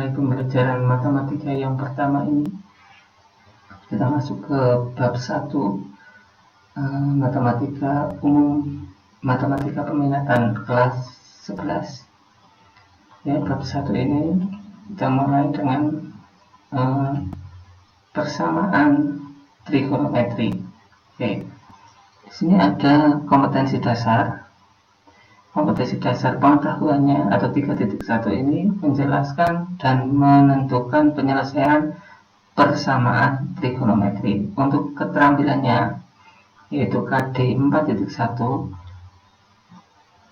mulai pembelajaran matematika yang pertama ini. Kita masuk ke bab 1, matematika umum, matematika peminatan kelas 11. Ya, bab 1 ini kita mulai dengan persamaan trigonometri. Oke. Di sini ada kompetensi dasar. Kompetensi dasar pengetahuannya atau 3.1 ini menjelaskan dan menentukan penyelesaian persamaan trigonometri. Untuk keterampilannya yaitu KD 4.1,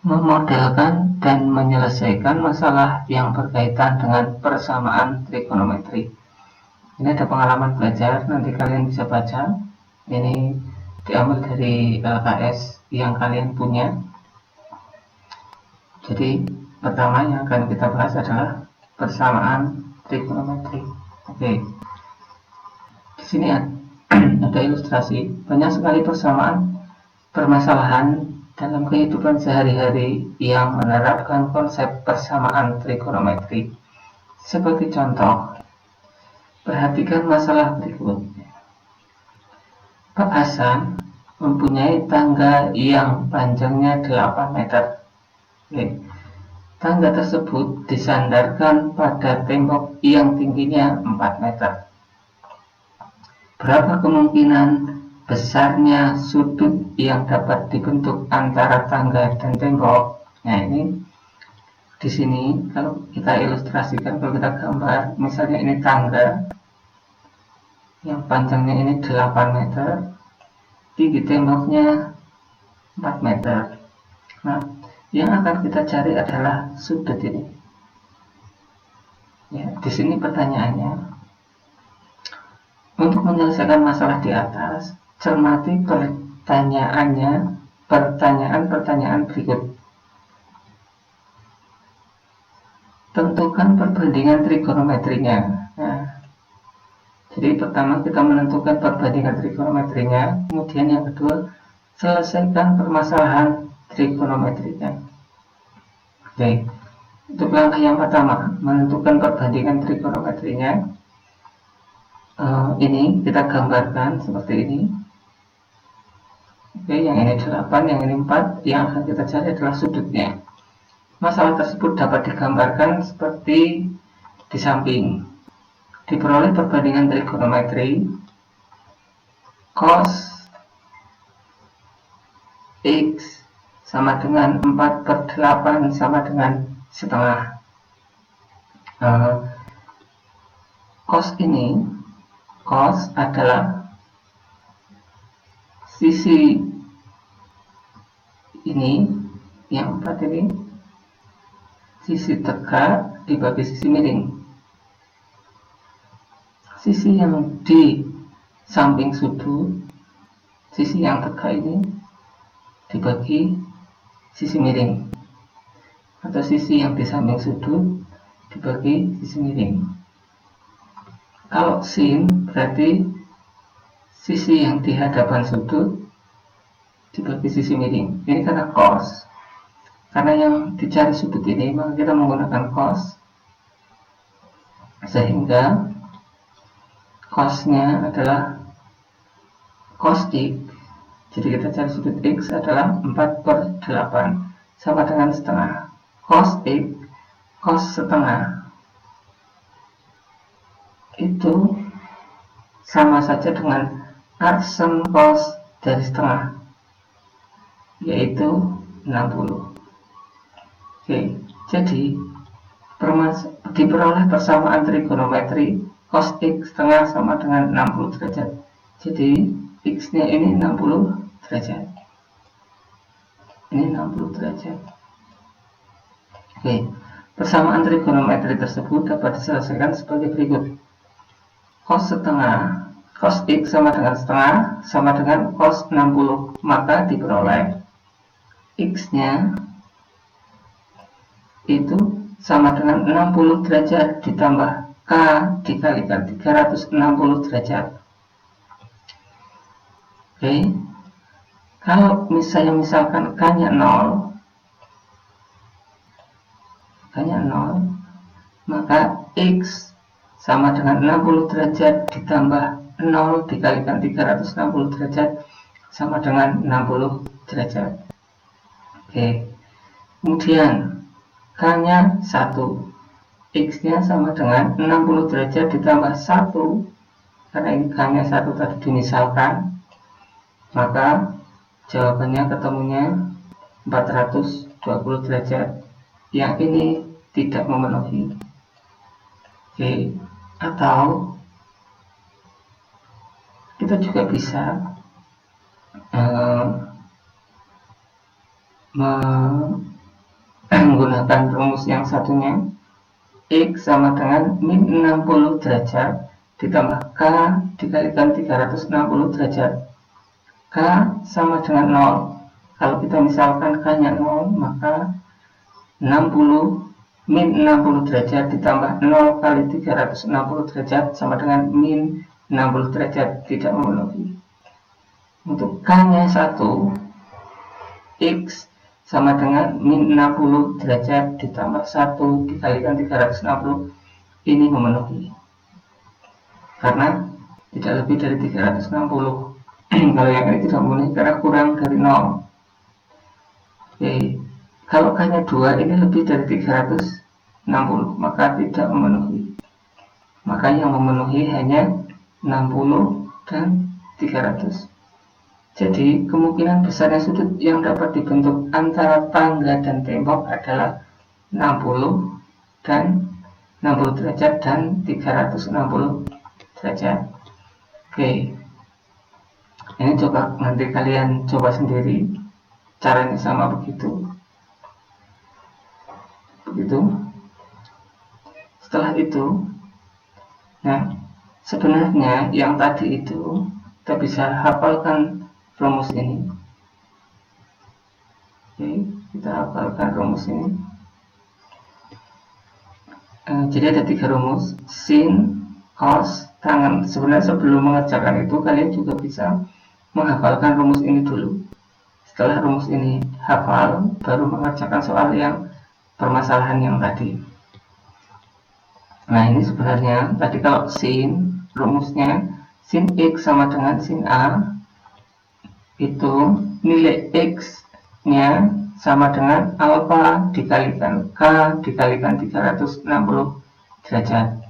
memodelkan dan menyelesaikan masalah yang berkaitan dengan persamaan trigonometri. Ini ada pengalaman belajar, nanti kalian bisa baca. Ini diambil dari LKS yang kalian punya. Jadi pertama yang akan kita bahas adalah persamaan trigonometri. Oke. Di sini ada ilustrasi. Banyak sekali persamaan permasalahan dalam kehidupan sehari-hari yang menerapkan konsep persamaan trigonometri. Seperti contoh, perhatikan masalah berikut. Pak Hasan mempunyai tangga yang panjangnya 8 meter. Tangga tersebut disandarkan pada tembok yang tingginya 4 meter. Berapa kemungkinan besarnya sudut yang dapat dibentuk antara tangga dan tembok? Nah, ini di sini kalau kita ilustrasikan, kalau kita gambar, misalnya ini tangga yang panjangnya ini 8 meter, tinggi temboknya 4 meter. Nah, yang akan kita cari adalah sudut ini. Ya, di sini pertanyaannya, untuk menyelesaikan masalah di atas, cermati pertanyaan berikut. Tentukan perbandingan trigonometrinya. Nah, jadi pertama kita menentukan perbandingan trigonometrinya, kemudian yang kedua, selesaikan permasalahan trigonometrinya. Oke, untuk langkah yang pertama, menentukan perbandingan trigonometrinya. Ini kita gambarkan seperti ini. Oke, yang ini 8, yang ini 4. Yang akan kita cari adalah sudutnya. Masalah tersebut dapat digambarkan seperti di samping. Diperoleh perbandingan trigonometri cos X sama dengan 4/8 sama dengan setengah. Cos adalah sisi ini, yang 4 ini, sisi tegak dibagi sisi miring. Sisi yang di samping sudut, sisi yang tegak ini dibagi sisi miring, atau sisi yang di samping sudut dibagi sisi miring. Kalau sin berarti sisi yang di hadapan sudut dibagi sisi miring. Ini kata cos. Karena yang dicari sudut ini, maka kita menggunakan cos, sehingga cosnya adalah cos X. Jadi kita cari sudut X adalah 4/8 sama dengan setengah. Cos X, cos setengah, itu sama saja dengan arcsen cos dari setengah, yaitu 60. Oke, jadi diperoleh persamaan trigonometri cos X setengah sama dengan 60 derajat. Jadi X nya ini 60 derajat. Ini 60 derajat. Oke, persamaan trigonometri tersebut dapat diselesaikan sebagai berikut. Cos X sama dengan setengah sama dengan cos 60, maka diperoleh X nya itu sama dengan 60 derajat ditambah K dikalikan 360 derajat. Oke, kalau misalkan K-nya 0, maka X sama dengan 60 derajat ditambah 0 dikalikan 360 derajat sama dengan 60 derajat. Oke. Kemudian K-nya 1. X-nya sama dengan 60 derajat ditambah 1. Karena ini K-nya 1 tadi dimisalkan, maka jawabannya ketemunya 420 derajat. Yang ini tidak memenuhi. Oke. Atau kita juga bisa menggunakan rumus yang satunya. X sama dengan min 60 derajat ditambah K dikalikan 360 derajat. K sama dengan 0. Kalau kita misalkan K nya 0, maka 60 min 60 derajat ditambah 0 kali 360 derajat sama dengan min 60 derajat, tidak memenuhi. Untuk K nya 1, X sama dengan min 60 derajat ditambah 1 dikalikan 360, ini memenuhi karena tidak lebih dari 360. Kalau yang ini tidak memenuhi karena kurang dari 0. Oke. Kalau K nya 2, ini lebih dari 360, maka tidak memenuhi. Maka yang memenuhi hanya 60 dan 300. Jadi kemungkinan besarnya sudut yang dapat dibentuk antara tangga dan tembok adalah 60 derajat dan 360 derajat. Oke. Ini coba nanti kalian coba sendiri. Caranya sama begitu. Setelah itu, nah sebenarnya yang tadi itu kita bisa hafalkan rumus ini. Oke, kita hafalkan rumus ini. Jadi ada 3 rumus: sin, cos, tangen. Sebenarnya sebelum mengerjakan itu kalian juga bisa menghafalkan rumus ini dulu. Setelah rumus ini hafal, baru mengerjakan soal yang permasalahan yang tadi. Nah, ini sebenarnya tadi kalau sin, rumusnya sin X sama dengan sin A, itu nilai X nya sama dengan alfa dikalikan K dikalikan 360 derajat.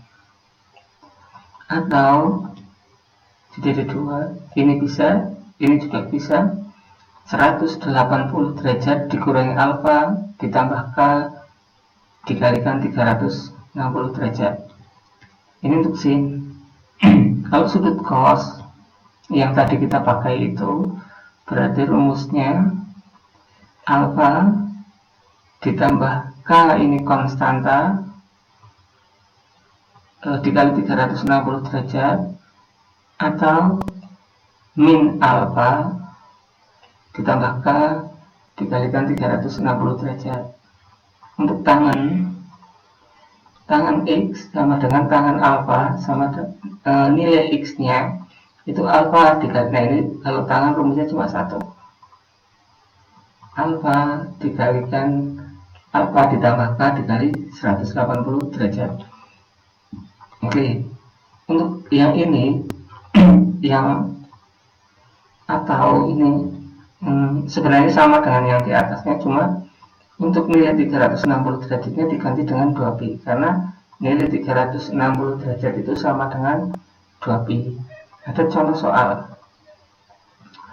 Atau jadi ada 2, ini bisa, ini juga bisa. 180 derajat dikurangi alfa ditambah K dikalikan 360 derajat. Ini untuk sin. Kalau sudut cos yang tadi kita pakai itu, berarti rumusnya alfa ditambah K, ini konstanta, dikali 360 derajat, atau min alfa ditambah K dikalikan 360 derajat. Untuk tangen X sama dengan tangen alfa sama nilai X nya itu alfa dikalikan, nah ini kalau tangen rumusnya cuma 1, alfa dikalikan alfa ditambah K dikali 180 derajat. Oke. Untuk yang ini yang atau ini sebenarnya sama dengan yang di atasnya, cuma untuk nilai 360 derajatnya diganti dengan 2pi, karena nilai 360 derajat itu sama dengan 2pi. Ada contoh soal,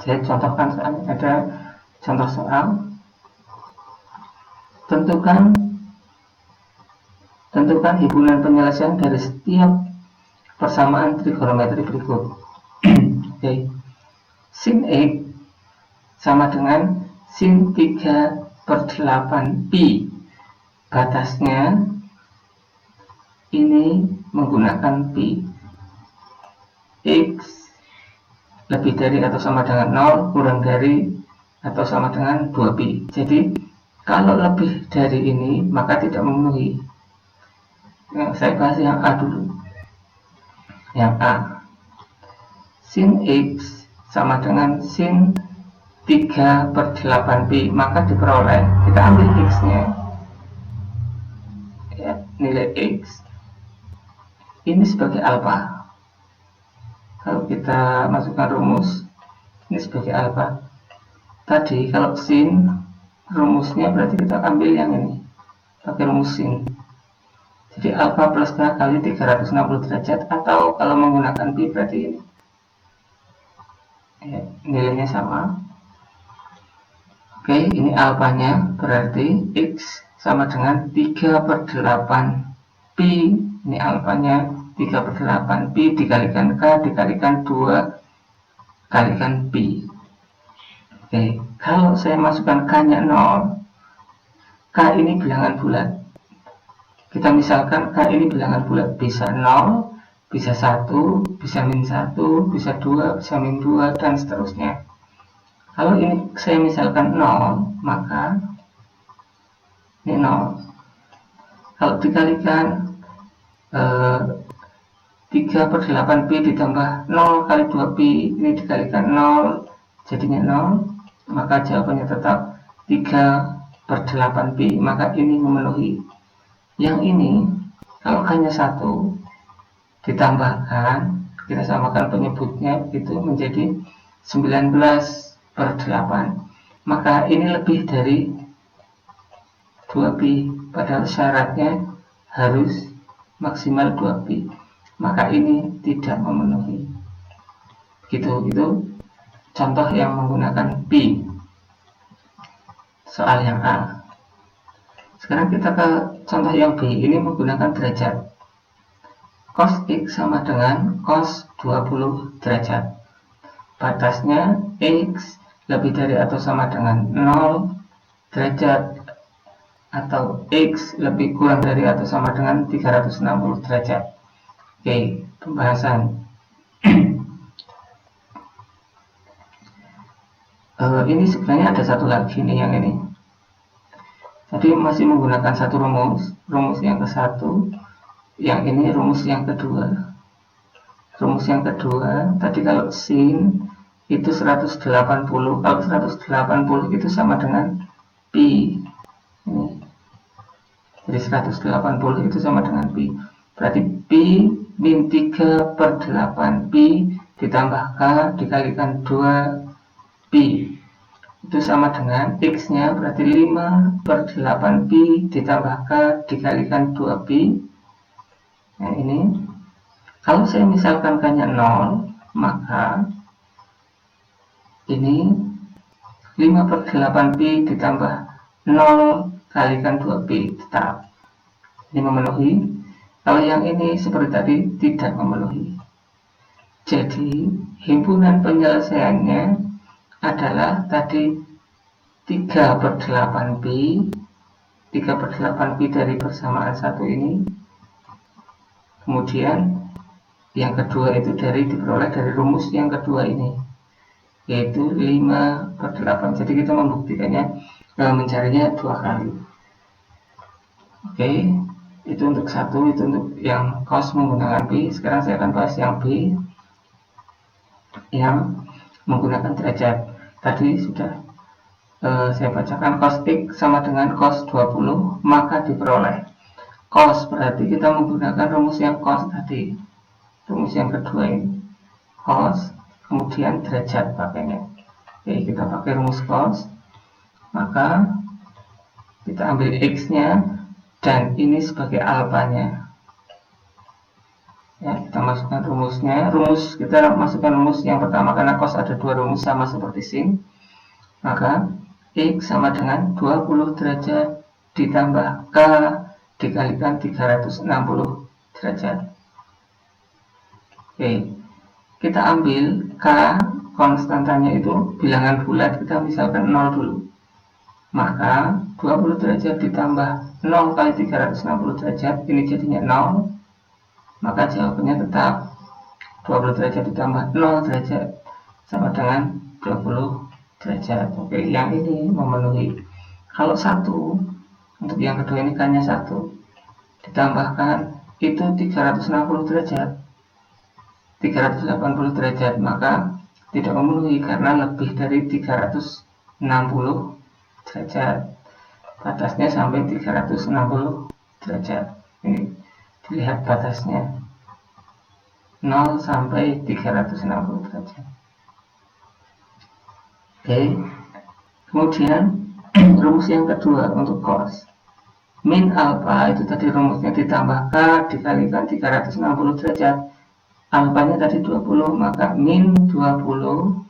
saya contohkan soalnya. Ada contoh soal, tentukan hubungan penyelesaian dari setiap persamaan trigonometri berikut. Oke. Sin X sama dengan sin 3/8pi. Batasnya ini menggunakan pi. X lebih dari atau sama dengan 0, kurang dari atau sama dengan 2pi. Jadi kalau lebih dari ini maka tidak memenuhi. Saya bahas yang A dulu. Yang A, sin X sama dengan sin 3/8pi, maka diperoleh, kita ambil X nya ya, nilai X ini sebagai alfa. Kalau kita masukkan rumus, ini sebagai alfa. Tadi kalau sin, rumusnya berarti kita ambil yang ini, pakai rumus sin. Jadi alfa plus K kali 360 derajat, atau kalau menggunakan pi berarti ini. Ya, nilainya sama. Oke, ini alfanya berarti X sama dengan 3/8 pi. Ini alfanya 3/8 pi dikalikan K dikalikan 2 kalikan pi. Oke, kalau saya masukkan K-nya 0, K ini bilangan bulat. Kita misalkan K ini bilangan bulat, bisa 0, bisa 1, bisa min 1, bisa 2, bisa min 2, dan seterusnya. Kalau ini saya misalkan 0, maka ini 0. Kalau dikalikan 3/8 pi ditambah 0 kali 2 pi, ini dikalikan 0, jadinya 0, maka jawabannya tetap 3/8 pi, maka ini memenuhi. Yang ini, kalau hanya 1, ditambahkan, kita samakan penyebutnya, itu menjadi 19/8, maka ini lebih dari 2 pi, padahal syaratnya harus maksimal 2 pi, maka ini tidak memenuhi. Itu contoh yang menggunakan pi, soal yang A. Sekarang kita ke contoh yang B, ini menggunakan derajat. Cos X sama dengan cos 20 derajat. Batasnya X lebih dari atau sama dengan 0 derajat, atau X lebih kurang dari atau sama dengan 360 derajat. Oke, pembahasan. Ini sebenarnya ada satu lagi nih, yang ini. Tadi masih menggunakan satu rumus yang ke-1, yang ini rumus yang kedua. Rumus yang kedua, tadi kalau sin itu 180, kalau 180 itu sama dengan pi. Ini. Jadi 180 itu sama dengan pi. Berarti pi min 3/8 pi ditambah K dikalikan 2 pi. Itu sama dengan X nya berarti 5/8 pi ditambah K dikalikan 2 pi. Nah ini, kalau saya misalkan K nya 0, maka ini 5/8 pi ditambah 0 kalikan 2 pi, tetap ini memenuhi. Kalau yang ini seperti tadi tidak memenuhi. Jadi himpunan penyelesaiannya adalah tadi 3/8 pi, 3/8 pi dari persamaan 1 ini, kemudian yang kedua itu diperoleh dari rumus yang kedua ini, yaitu 5/8. Jadi kita membuktikannya, mencarinya 2 kali. Oke, itu untuk 1, itu untuk yang cos menggunakan pi. Sekarang saya akan bahas yang B, yang menggunakan derajat. Tadi sudah saya bacakan, cos X sama dengan cos 20, maka diperoleh cos, berarti kita menggunakan rumus yang cos tadi, rumus yang kedua ini, cos, kemudian derajat pakainya. Oke, kita pakai rumus cos, maka kita ambil X nya, dan ini sebagai alfanya. Ya, kita masukkan rumusnya. Kita masukkan rumus yang pertama, karena cos ada 2 rumus sama seperti sin, maka X sama dengan 20 derajat ditambah K dikalikan 360 derajat. Oke, kita ambil K, konstantanya itu bilangan bulat, kita misalkan 0 dulu, maka 20 derajat ditambah 0 kali 360 derajat, ini jadinya 0, maka jawabannya tetap 20 derajat ditambah 0 derajat sama dengan 20 derajat. Oke, yang ini memenuhi. Kalau 1, untuk yang kedua ini K-nya 1, ditambahkan itu 360 derajat, 380 derajat, maka tidak memenuhi karena lebih dari 360 derajat. Batasnya sampai 360 derajat. Ini dilihat batasnya. 0 sampai 360 derajat. Oke. Kemudian rumus yang kedua untuk cos. Min alfa itu tadi rumusnya ditambah K dikalikan 360 derajat. Alfanya tadi 20, maka min 20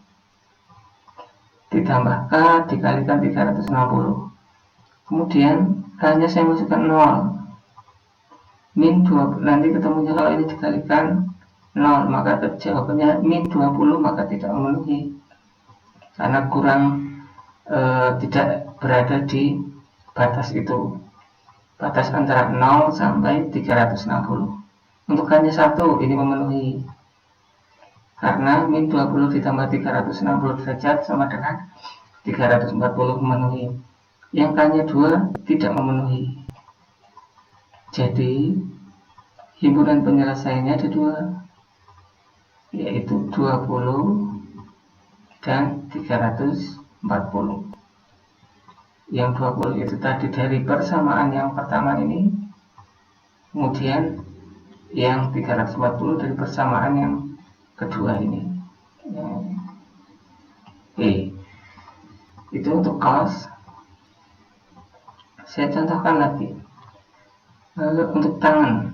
ditambah K dikalikan 360. Kemudian K-nya saya masukkan 0. Min 20, nanti ketemunya kalau ini dikalikan 0, maka jawabannya min 20, maka tidak memenuhi. Karena kurang tidak berada di batas itu. Batas antara 0 sampai 360. Untuk hanya 1 ini memenuhi. Karena min 20 ditambah 360 derajat sama dengan 340 memenuhi. Yang K-nya 2 tidak memenuhi. Jadi himpunan penyelesaiannya ada 2, yaitu 20 dan 340. Yang 20 itu tadi dari persamaan yang pertama ini, kemudian yang 340 dari persamaan yang kedua ini. Oke, itu untuk cos. Saya contohkan lagi. Lalu untuk tangan,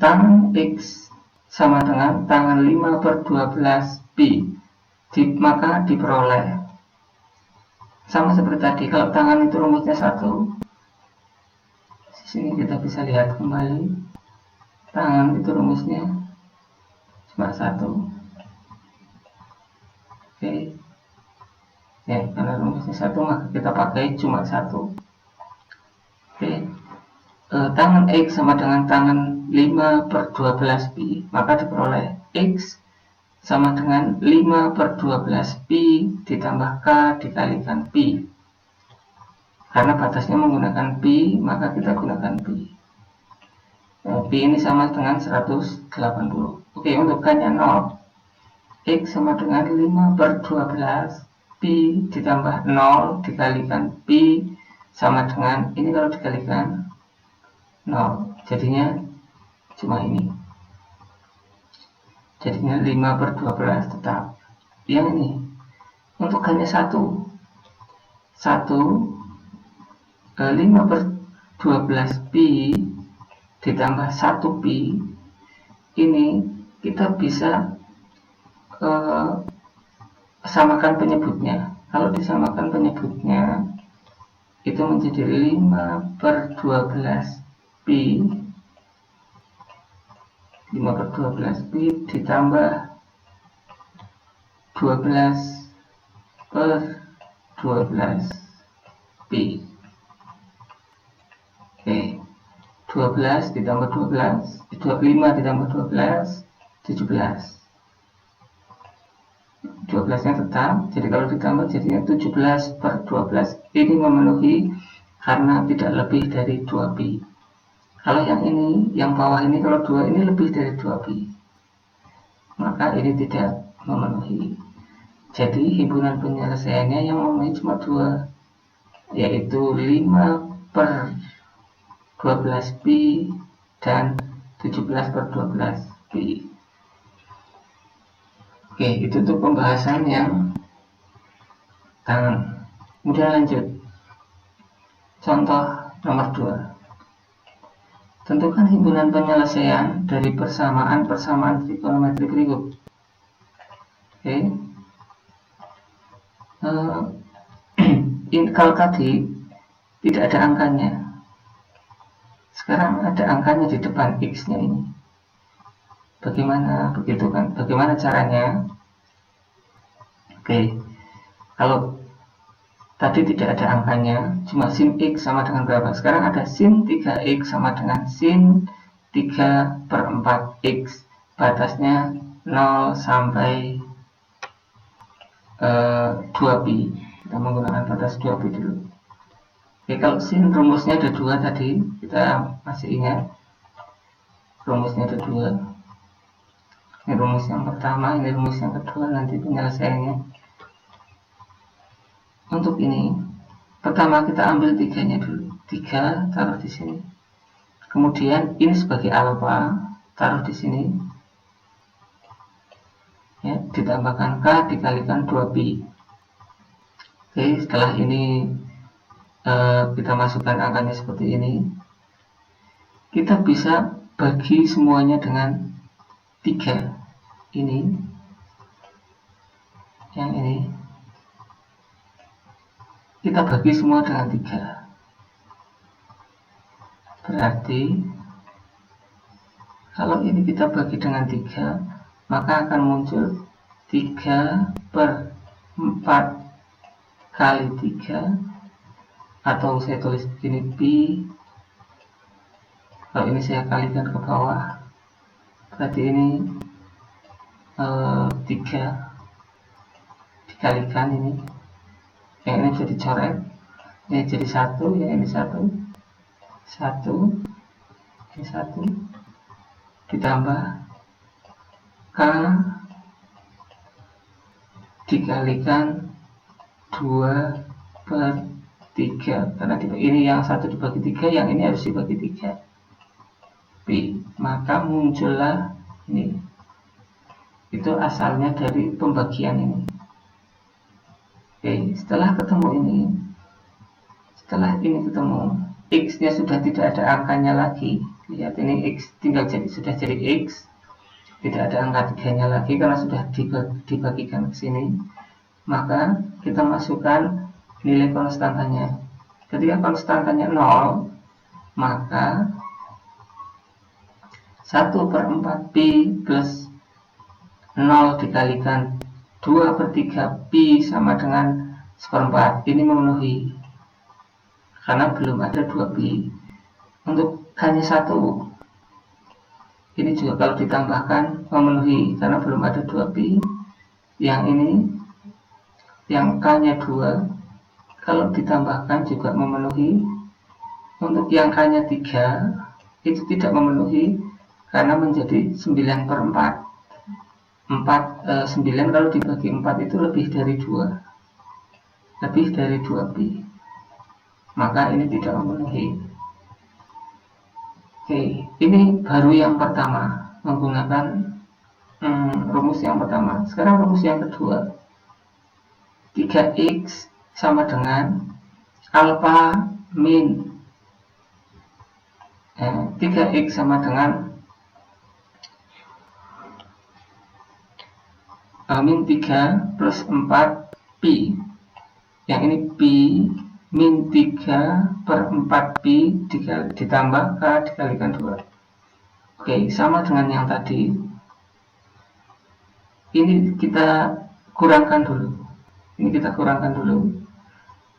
tangan X sama dengan tangan 5/12 pi, maka diperoleh sama seperti tadi. Kalau tangan itu rumusnya 1, di sini kita bisa lihat kembali, tangan itu rumusnya cuma 1. Oke, ya, karena rumusnya 1 maka kita pakai cuma 1. Oke, tangan X sama dengan tangan 5/12 pi, maka diperoleh X sama dengan 5/12 pi ditambah K dikalikan pi. Karena batasnya menggunakan pi, maka kita gunakan pi. Pi ini sama dengan 180. Oke, untuk K-nya 0. X sama dengan 5/12 pi ditambah 0 dikalikan pi sama dengan, ini kalau dikalikan 0, jadinya cuma ini, jadinya 5/12 tetap. Yang ini untuk hanya 1 5/12 pi ditambah 1 pi, ini kita bisa samakan penyebutnya. Kalau disamakan penyebutnya itu menjadi 5/12 pi, 5/12 pi ditambah 12/12 pi. Oke, 12 ditambah 12, 5 ditambah 12, 17. 12-nya tetap, jadi kalau ditambah jadinya 17/12. Ini memenuhi karena tidak lebih dari 2 pi. Kalau yang ini, yang bawah ini, kalau 2 ini lebih dari 2 pi, maka ini tidak memenuhi. Jadi himpunan penyelesaiannya yang memenuhi cuma 2, yaitu 5/12 pi dan 17/12 pi. Oke, itu untuk pembahasan yang tangan. Kemudian lanjut. Contoh nomor 2. Tentukan himpunan penyelesaian dari persamaan trigonometri berikut. Oke. Kalau tadi tidak ada angkanya, sekarang ada angkanya di depan X-nya ini. Bagaimana begitu kan? Bagaimana caranya? Oke, kalau tadi tidak ada angkanya, cuma sin X sama dengan berapa? Sekarang ada sin 3X sama dengan sin 3/4X. Batasnya 0 sampai 2 pi. Kita menggunakan batas 2 pi dulu. Oke, kalau sin rumusnya ada 2 tadi, kita masih ingat rumusnya ada 2. Ini rumus yang pertama, ini rumus yang kedua, nanti penyelesaiannya. Untuk ini Pertama kita ambil 3-nya dulu, 3 taruh di sini. Kemudian ini sebagai alfa taruh di sini. Ya, ditambahkan K dikalikan 2pi. Oke, setelah ini kita masukkan angkanya seperti ini. Kita bisa bagi semuanya dengan 3. Ini, yang ini, kita bagi semua dengan 3. Berarti kalau ini kita bagi dengan 3, maka akan muncul 3/4 kali 3, atau saya tulis begini, pi. Kalau ini saya kalikan ke bawah, berarti ini 3 dikalikan ini, yang ini bisa dicoret, ini jadi 1, yang ini 1, ini 1, ditambah K dikalikan 2/3, karena ini yang 1 dibagi 3, yang ini harus dibagi 3 pi, maka muncullah ini. Itu asalnya dari pembagian ini. Oke, setelah ketemu ini, setelah ini ketemu, X nya sudah tidak ada angkanya lagi. Lihat, ini X tinggal sudah jadi X, tidak ada angka 3-nya lagi karena sudah dibagikan ke sini. Maka kita masukkan nilai konstantanya. Ketika konstantanya 0, maka 1/4pi plus 0 dikalikan 2/3pi sama dengan 1/4. Ini memenuhi karena belum ada 2pi. Untuk hanya 1, ini juga kalau ditambahkan memenuhi karena belum ada 2pi. Yang ini, yang K-nya 2, kalau ditambahkan juga memenuhi. Untuk yang K-nya 3 itu tidak memenuhi karena menjadi 9/4. 9 kalau dibagi 4 itu lebih dari 2pi, maka ini tidak memenuhi. Oke, ini baru yang pertama, menggunakan rumus yang pertama. Sekarang rumus yang kedua, 3x sama dengan alfa min 3x sama dengan min 3 plus 4pi. Yang ini pi min 3/4pi ditambah K dikalikan 2. Oke, sama dengan yang tadi. Ini kita kurangkan dulu.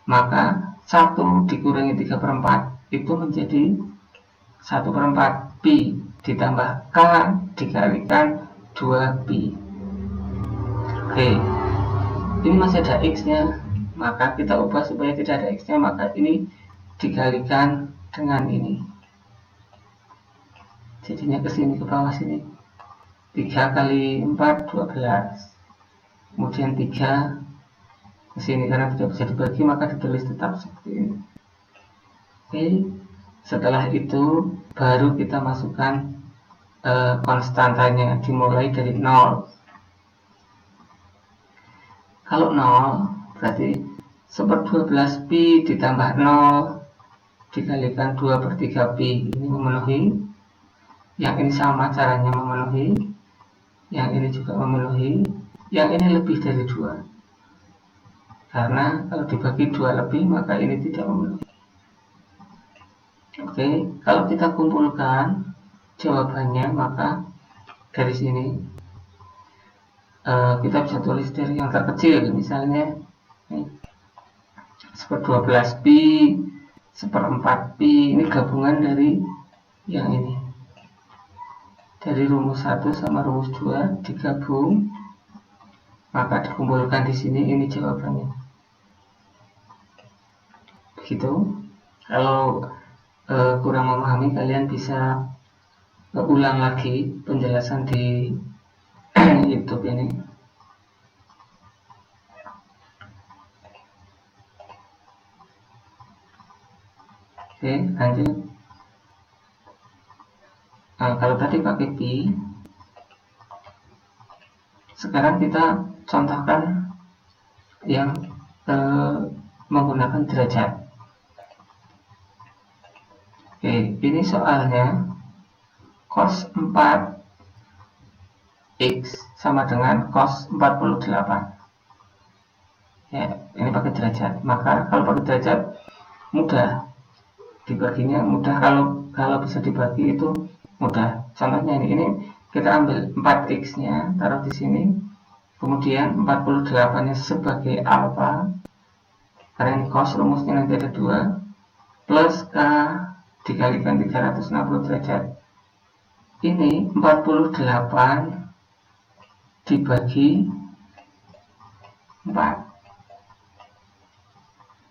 Maka 1 dikurangi 3/4 itu menjadi 1/4pi ditambah K dikalikan 2pi. Oke, ini masih ada X-nya, maka kita ubah supaya tidak ada X-nya, maka ini dikalikan dengan ini. Jadinya ke sini, ke bawah sini. 3 kali 4, 12. Kemudian 3 ke sini, karena tidak bisa dibagi, maka ditulis tetap seperti ini. Oke, setelah itu baru kita masukkan konstantanya, dimulai dari 0. Kalau 0 berarti 1/12pi ditambah 0 dikalikan 2/3pi. Ini memenuhi. Yang ini sama caranya memenuhi. Yang ini juga memenuhi. Yang ini lebih dari 2. Karena kalau dibagi 2 lebih, maka ini tidak memenuhi. Oke, kalau kita kumpulkan jawabannya, maka dari sini kita bisa tulis dari yang terkecil, misalnya 1/12pi, 1/4pi, ini gabungan dari yang ini, dari rumus 1 sama rumus 2 digabung, maka dikumpulkan di sini, ini jawabannya. Begitu. Kalau kurang memahami, kalian bisa ulang lagi penjelasan di YouTube ini. Oke, lanjut. Nah, kalau tadi pakai pi, sekarang kita contohkan yang menggunakan derajat. Oke, ini soalnya cos 4x sama dengan cos 48. Ya, ini pakai derajat. Maka kalau pakai derajat mudah dibaginya, mudah. Kalau bisa dibagi itu mudah. Contohnya ini kita ambil 4x nya taruh di sini, kemudian 48 nya sebagai alfa, karena ini cos, rumusnya nanti ada 2, plus k dikalikan 360 derajat. Ini 48 dibagi 4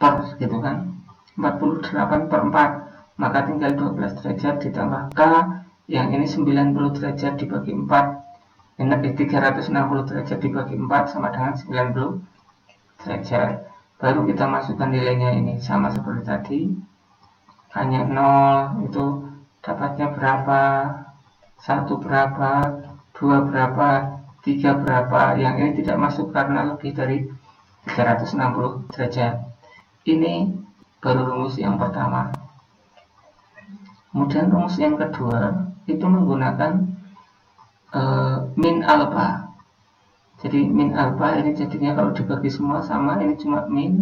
per, gitu kan, 48 per 4, maka tinggal 12 derajat ditambah k yang ini 90 derajat dibagi 4, ini 360 derajat dibagi 4 sama dengan 90 derajat. Baru kita masukkan nilainya, ini sama seperti tadi, hanya 0 itu dapatnya berapa, 1 berapa, 2 berapa, 3 berapa. Yang ini tidak masuk karena lebih dari 360 derajat. Ini baru rumus yang pertama. Kemudian rumus yang kedua itu menggunakan min alpha. Jadi min alpha ini jadinya kalau dibagi semua sama, ini cuma min.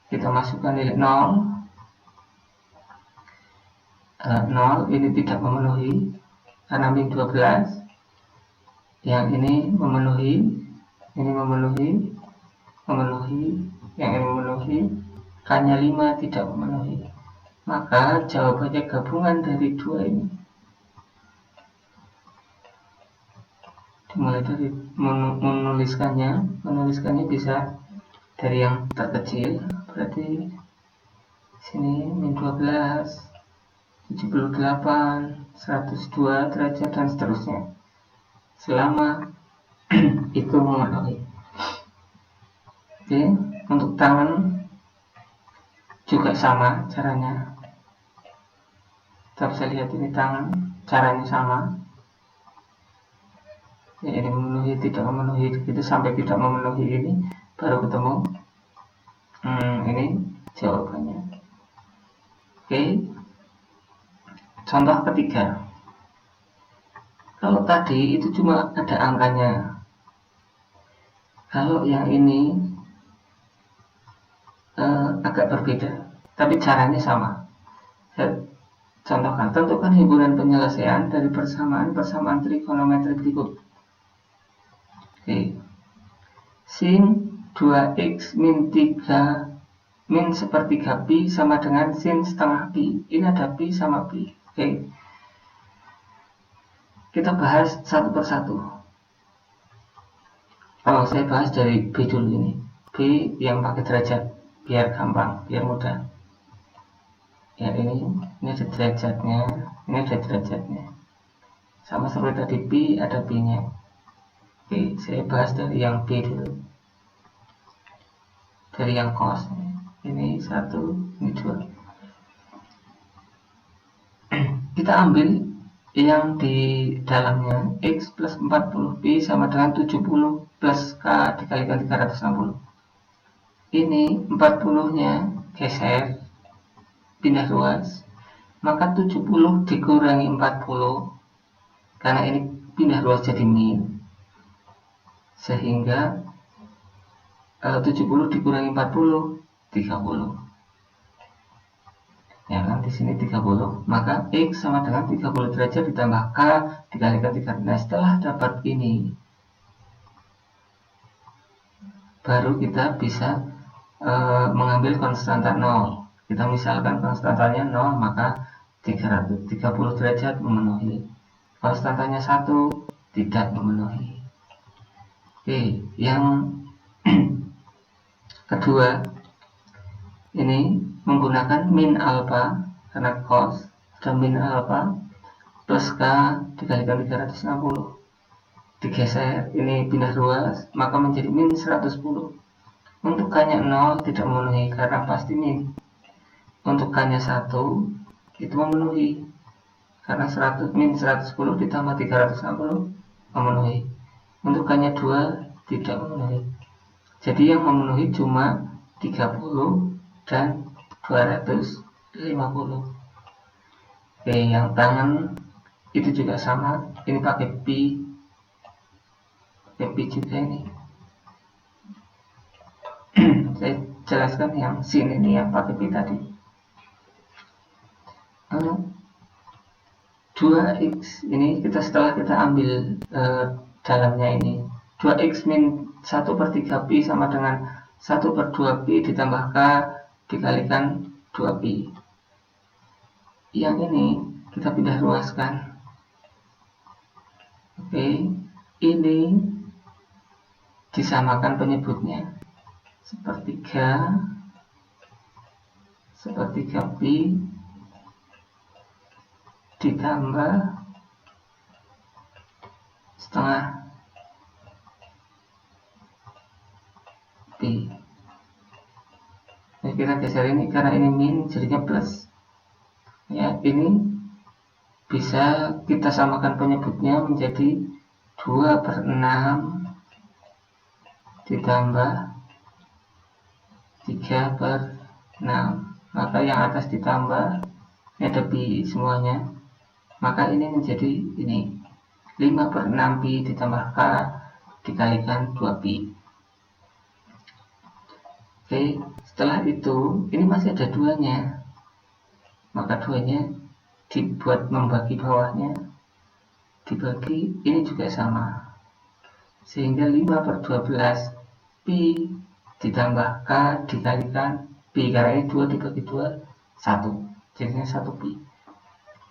Kita masukkan nilai 0. 0 ini tidak memenuhi karena min 12. Yang ini memenuhi, ini memenuhi, yang ini memenuhi, hanya 5 tidak memenuhi. Maka jawabannya gabungan dari 2 ini. Dimulai dari menuliskannya bisa dari yang terkecil, berarti sini min 12, 78, 102 derajat dan seterusnya, selama itu memenuhi. Oke, untuk tangan juga sama caranya. Kita bisa lihat ini tangan, caranya sama. Ya, ini memenuhi, tidak memenuhi, itu sampai tidak memenuhi ini baru ketemu. Ini jawabannya. Oke, contoh ketiga. Kalau tadi itu cuma ada angkanya, kalau yang ini agak berbeda, tapi caranya sama. Saya contohkan, tentukan himpunan penyelesaian dari persamaan trigonometri berikut. Oke. Sin 2x min 3 min sepertiga pi sama dengan sin setengah pi. Ini ada pi sama pi. Oke. Kita bahas satu persatu. Saya bahas dari B dulu ini. B yang pakai derajat, biar gampang, biar mudah. Ya, ini ada derajatnya, ini ada derajatnya. Sama seperti tadi pi, ada pi-nya. Oke, saya bahas dari yang B dulu. Dari yang cos. Ini 1, ini 2. Kita ambil yang di dalamnya, x plus 40pi sama dengan 70 plus k dikalikan 360. Ini 40 nya geser, pindah ruas, maka 70 dikurangi 40, karena ini pindah ruas jadi min, sehingga 70 dikurangi 40, 30. Ya kan, di sini 30, maka x sama dengan 30 derajat ditambah k dikalikan 3. Nah, setelah dapat ini, baru kita bisa mengambil konstanta 0. Kita misalkan konstantanya 0, maka 30 derajat memenuhi. Konstantanya 1 tidak memenuhi. Oke, yang kedua ini menggunakan min alpha, karena cos ada min alpha plus k dikalikan 360. Digeser, ini pindah ruas, maka menjadi min 110. Untuk k nya 0 tidak memenuhi karena pasti min. untuk K-nya 1 itu memenuhi, karena 100 min 110 ditambah 360 memenuhi. Untuk K-nya 2 tidak memenuhi. Jadi yang memenuhi cuma 30 dan 250. Oke, yang tangan itu juga sama, ini pakai pi juga ini. Saya jelaskan yang sin ini yang pakai pi tadi. 2x ini setelah kita ambil dalamnya ini 2x min 1/3 pi sama dengan 1/2 pi ditambah k dikalikan 2 pi. Yang ini kita pindah ruaskan. Oke, ini disamakan penyebutnya, sepertiga pi ditambah setengah pi. Nah, kita geser ini karena ini min jadinya plus. Ya, ini bisa kita samakan penyebutnya menjadi 2/6 ditambah 3/6. Maka yang atas ditambah, ini ada pi semuanya, maka ini menjadi ini 5/6 pi ditambah k dikalikan 2 pi. Oke, setelah itu ini masih ada 2-nya, maka 2-nya dibuat membagi bawahnya, dibagi ini juga sama, sehingga 5/12 pi ditambah k dikalikan pi, karena ini 2 dibagi 2 1, jadinya 1 pi,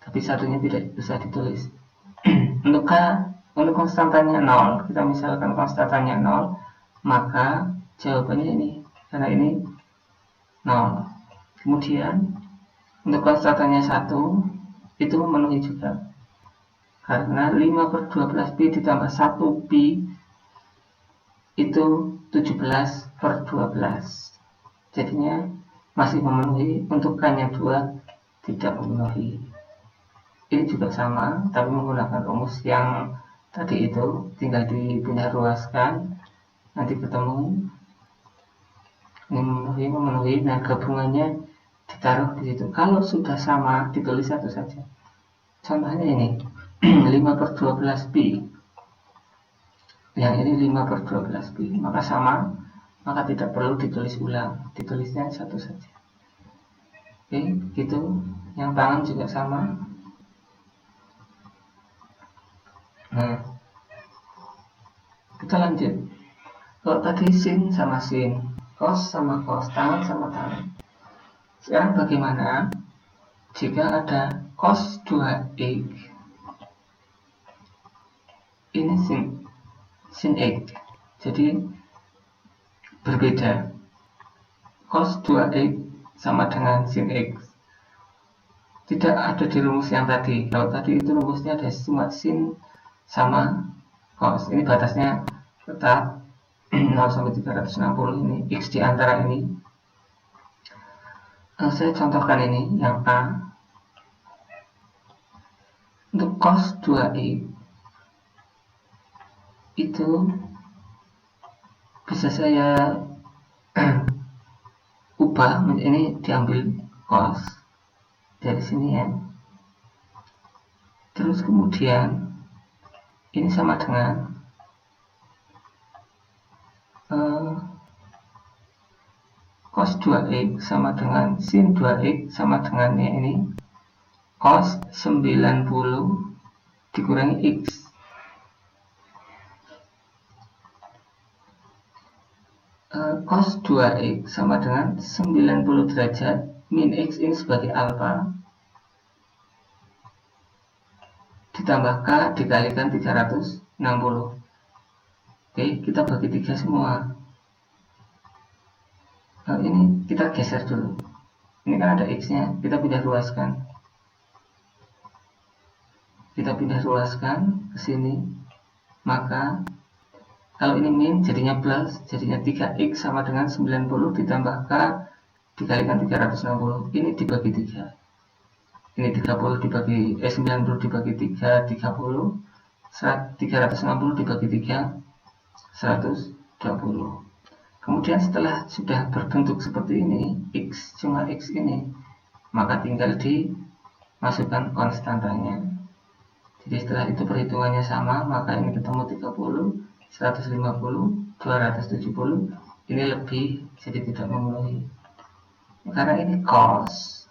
tapi satunya tidak bisa ditulis. Untuk k, untuk konstantanya 0, kita misalkan konstantanya 0, maka jawabannya ini, karena ini 0. Kemudian untuk konstantanya 1 itu memenuhi juga, karena 5/12 pi ditambah 1 pi itu 17/12, jadinya masih memenuhi. Untuk k-nya 2 tidak memenuhi. Ini juga sama, tapi menggunakan rumus yang tadi itu, tinggal dipindah ruaskan, nanti ketemu ini memenuhi. Nah, gabungannya ditaruh di situ. Kalau sudah sama, ditulis satu saja. Contohnya ini 5/12 pi, yang ini 5/12 pi, maka sama, maka tidak perlu ditulis ulang, ditulisnya satu saja. Oke, gitu. Yang tangan juga sama. Nah, kita lanjut. Kalau tadi sin sama sin, cos sama cos, tangan sama tangan. Sekarang bagaimana jika ada cos 2x, ini sin x, jadi berbeda. Cos 2x sama dengan sin x, tidak ada di rumus yang tadi. Kalau tadi itu rumusnya ada cuma sin sama cos, ini batasnya tetap 0 sampai 360, ini x di antara ini. Saya contohkan ini yang A. Untuk cos 2x itu bisa saya ubah, ini diambil cos dari sini ya, terus kemudian ini sama dengan cos 2x sama dengan sin 2x sama dengan ini cos 90 dikurangi x. Cos 2x sama dengan 90 derajat min x ini sebagai alfa ditambah k dikalikan 360. Oke, kita bagi 3 semua. Nah, ini kita geser dulu. Ini kan ada x-nya, kita pindah ruaskan. Kita pindah ruaskan ke sini. Maka kalau ini min jadinya plus, jadinya 3x sama dengan 90 ditambah k dikalikan 360, ini dibagi 3. Ini 30 dibagi 90 dibagi 3, 30. 360 dibagi 3, 120. Kemudian setelah sudah berbentuk seperti ini, X cuma X ini, maka tinggal dimasukkan konstantanya. Jadi setelah itu perhitungannya sama, maka ini ketemu 30, 150, 270. Ini lebih, jadi tidak memenuhi. Karena ini cos.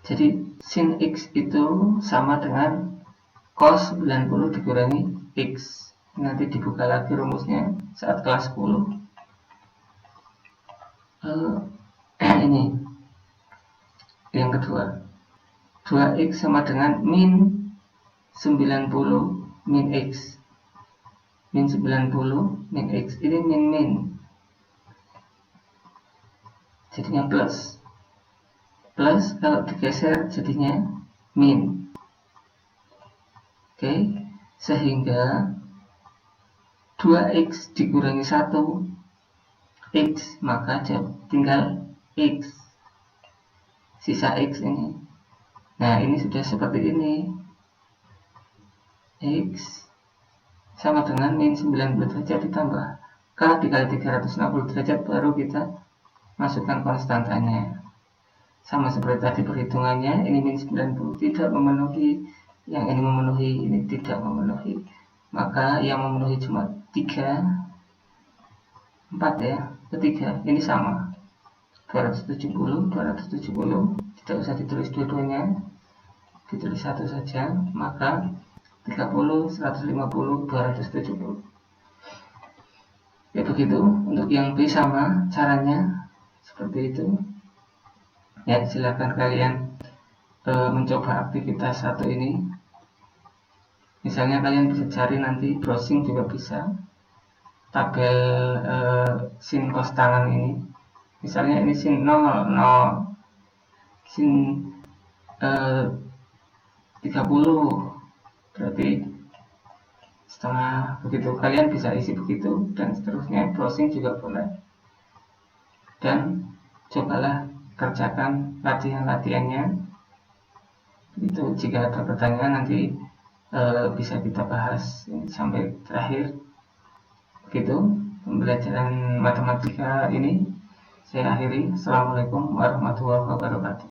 Jadi sin X itu sama dengan cos 90 dikurangi X. Nanti dibuka lagi rumusnya saat kelas 10. Ini yang kedua, 2X sama dengan min 90 min X. Min 90 min X, ini min, jadinya plus. Kalau digeser jadinya min. Oke, sehingga 2X dikurangi 1 X, maka tinggal X, sisa X ini. Nah, ini sudah seperti ini. X sama dengan min 90 derajat ditambah K dikali 360 derajat, baru kita masukkan konstantanya. Sama seperti tadi perhitungannya, ini min 90 tidak memenuhi, yang ini memenuhi, ini tidak memenuhi. Maka yang memenuhi cuma 3, 4 ya, ketiga, ini sama. 270, tidak usah ditulis dua-duanya, ditulis satu saja, maka 30, 150, 270. Ya begitu. Untuk yang B sama caranya seperti itu. Ya, silakan kalian mencoba aktivitas satu ini. Misalnya kalian bisa cari nanti, browsing juga bisa, tabel sin cos tangan ini. Misalnya ini sin 0, sin 30, berarti setengah, begitu. Kalian bisa isi begitu dan seterusnya. Browsing juga boleh. Dan cobalah kerjakan latihan-latihannya. Itu jika ada pertanyaan nanti bisa kita bahas sampai terakhir. Begitu pembelajaran matematika ini saya akhiri. Assalamualaikum warahmatullahi wabarakatuh.